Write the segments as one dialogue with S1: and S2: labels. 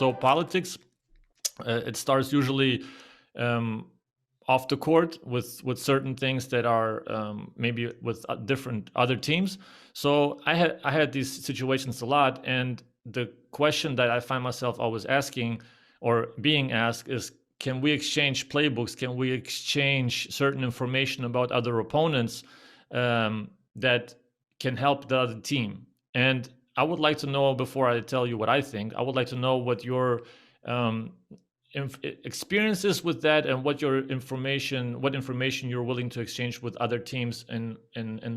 S1: So politics, it starts usually off the court with certain things that are maybe with different other teams. So I had these situations a lot, and the question that I find myself always asking or being asked is, can we exchange playbooks? Can we exchange certain information about other opponents that can help the other team? And I would like to know, before I tell you what I think, I would like to know what your experiences with that, and what information you're willing to exchange with other teams in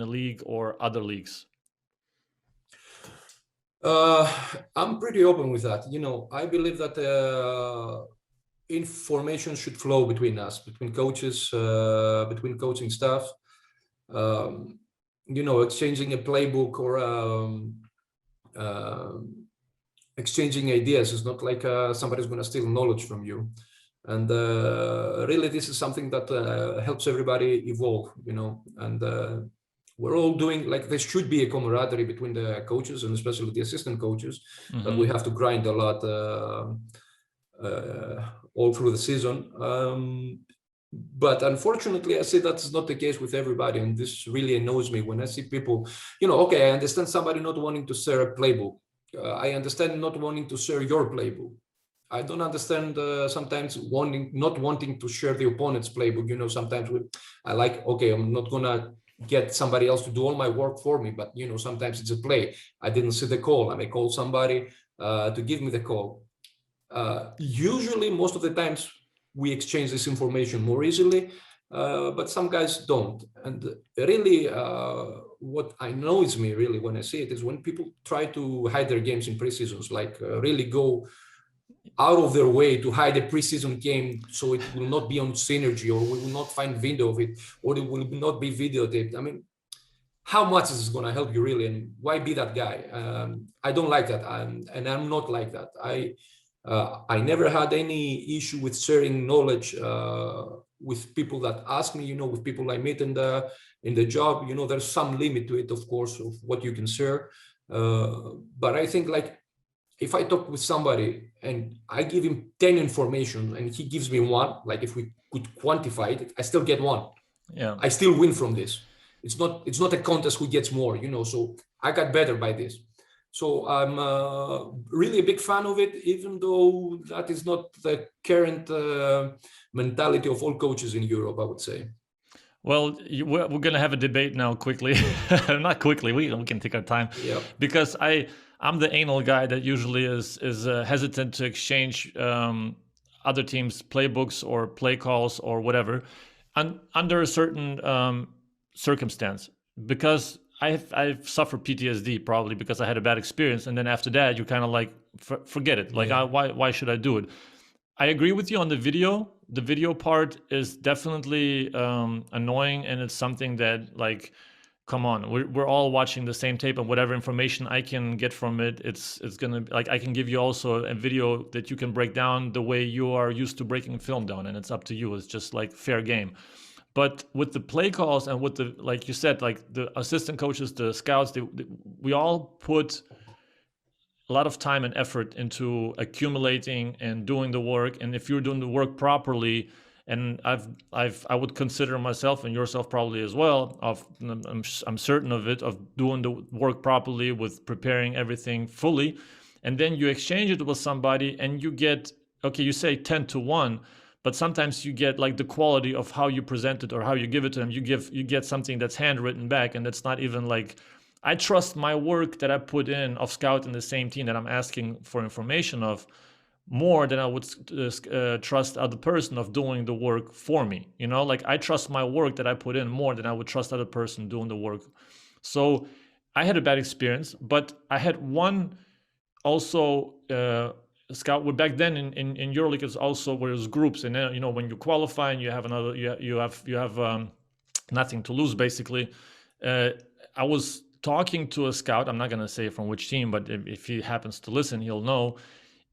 S1: the league or other leagues.
S2: I'm pretty open with that. I believe that information should flow between us, between coaches, between coaching staff. Exchanging a playbook or exchanging ideas is not like somebody's going to steal knowledge from you. And really, this is something that helps everybody evolve, and we're all doing, like, there should be a camaraderie between the coaches and especially the assistant coaches, that we have to grind a lot all through the season. But unfortunately, I see that's not the case with everybody. And this really annoys me when I see people, okay, I understand somebody not wanting to share a playbook. I understand not wanting to share your playbook. I don't understand sometimes not wanting to share the opponent's playbook. Sometimes okay, I'm not gonna get somebody else to do all my work for me, but sometimes it's a play. I didn't see the call. I may call somebody to give me the call. Usually, most of the times, we exchange this information more easily, but some guys don't. And really, what annoys me really when I see it is when people try to hide their games in preseasons, like really go out of their way to hide a preseason game so it will not be on Synergy, or we will not find video of it, or it will not be videotaped. I mean, how much is this going to help you really? And why be that guy? I don't like that. And I'm not like that. I never had any issue with sharing knowledge with people that ask me, with people I meet in the job. There's some limit to it, of course, of what you can share. But I think, like, if I talk with somebody and I give him 10 information and he gives me one, like if we could quantify it, I still get one.
S1: Yeah.
S2: I still win from this. It's not a contest who gets more, so I got better by this. So I'm really a big fan of it, even though that is not the current mentality of all coaches in Europe, I would say.
S1: Well, we're going to have a debate now quickly. Not quickly, we can take our time.
S2: Yeah.
S1: Because I'm the anal guy that usually is hesitant to exchange other teams' playbooks or play calls or whatever under a certain circumstance. Because I've suffered PTSD probably because I had a bad experience, and then after that you kind of like forget it. Like, why should I do it? I agree with you on the video. The video part is definitely annoying, and it's something that, like, come on, we're all watching the same tape, and whatever information I can get from it, it's gonna, like, I can give you also a video that you can break down the way you are used to breaking film down, and it's up to you. It's just like fair game. But with the play calls and with the, like you said, like the assistant coaches, the scouts, we all put a lot of time and effort into accumulating and doing the work. And if you're doing the work properly, and I would consider myself, and yourself probably as well, I'm certain of it, of doing the work properly with preparing everything fully, and then you exchange it with somebody and you get, okay, you say 10-1, but sometimes you get like the quality of how you present it or how you give it to them. You get something that's handwritten back, and that's not even like, I trust my work that I put in of scouting the same team that I'm asking for information of more than I would trust other person of doing the work for me. Like, I trust my work that I put in more than I would trust other person doing the work. So I had a bad experience, but I had one also scout. Back then in EuroLeague, it's also where there's groups, and then when you qualify and you have another, you have nothing to lose basically. I was talking to a scout. I'm not going to say from which team, but if he happens to listen, he'll know.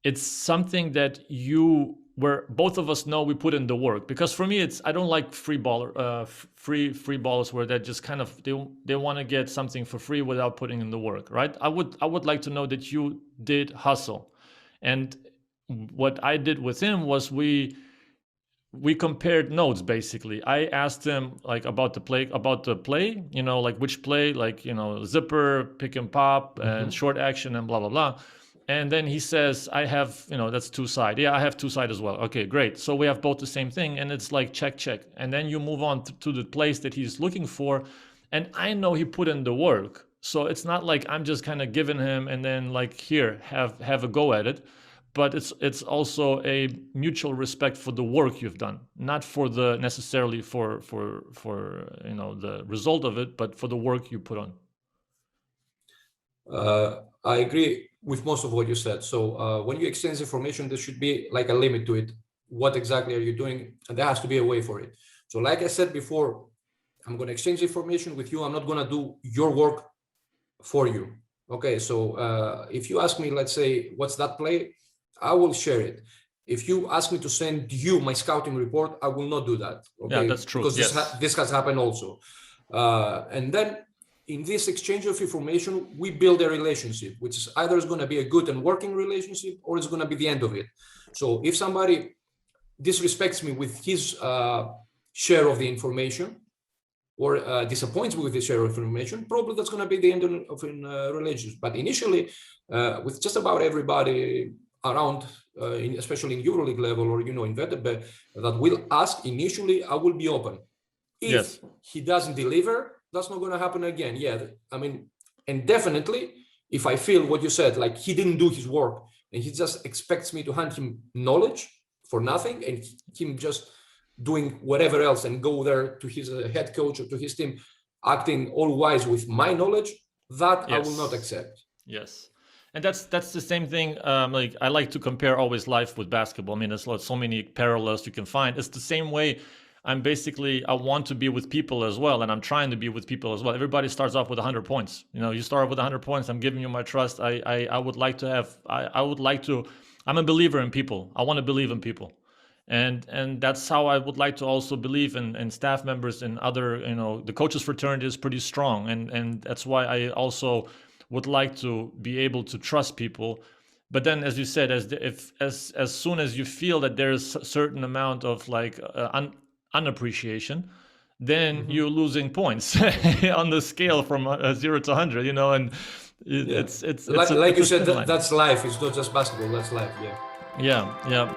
S1: It's something that where both of us know we put in the work. Because for me, I don't like free ballers where they just kind of they want to get something for free without putting in the work, right? I would like to know that you did hustle, and what I did with him was we compared notes. Basically, I asked him like about the play, like which play, like, zipper, pick and pop, and short action, and blah blah blah. And then he says, I have, that's two side. Yeah, I have two side as well. Okay, great. So we have both the same thing, and it's like check check. And then you move on to the place that he's looking for, and I know he put in the work. So it's not like I'm just kind of giving him and then like, here, have a go at it. But it's also a mutual respect for the work you've done, not for the necessarily for the result of it, but for the work you put on.
S2: I agree with most of what you said. So when you exchange information, there should be like a limit to it. What exactly are you doing? And there has to be a way for it. So like I said before, I'm going to exchange information with you. I'm not going to do your work for you. Okay, so if you ask me, let's say, what's that play? I will share it. If you ask me to send you my scouting report, I will not do that. Okay,
S1: yeah, that's true.
S2: Because
S1: yes.
S2: this has happened also. And then in this exchange of information, we build a relationship, which is either is going to be a good and working relationship, or it's going to be the end of it. So if somebody disrespects me with his share of the information, or disappoints me with the share of information, probably that's going to be the end of a relationship. But initially, with just about everybody around, especially in EuroLeague level or in VTB, that will ask, initially I will be open. If he doesn't deliver, that's not going to happen again. Yeah, I mean, and definitely, if I feel what you said, like he didn't do his work and he just expects me to hand him knowledge for nothing, and him just doing whatever else and go there to his head coach or to his team, acting all wise with my knowledge, that I will not accept.
S1: Yes. And that's the same thing. Like, I like to compare always life with basketball. I mean, there's so many parallels you can find. It's the same way. I want to be with people as well, and I'm trying to be with people as well. Everybody starts off with 100 points. You start with 100 points. I'm giving you my trust. I would like to have. I would like to. I'm a believer in people. I want to believe in people, and that's how I would like to also believe in staff members and other. The coaches fraternity is pretty strong, and that's why I also would like to be able to trust people. But then, as you said, as soon as you feel that there's a certain amount of like unappreciation, then you're losing points on the scale from 0 to 100. And it's
S2: like you said, that's life. It's not just basketball. That's life.
S1: Yeah.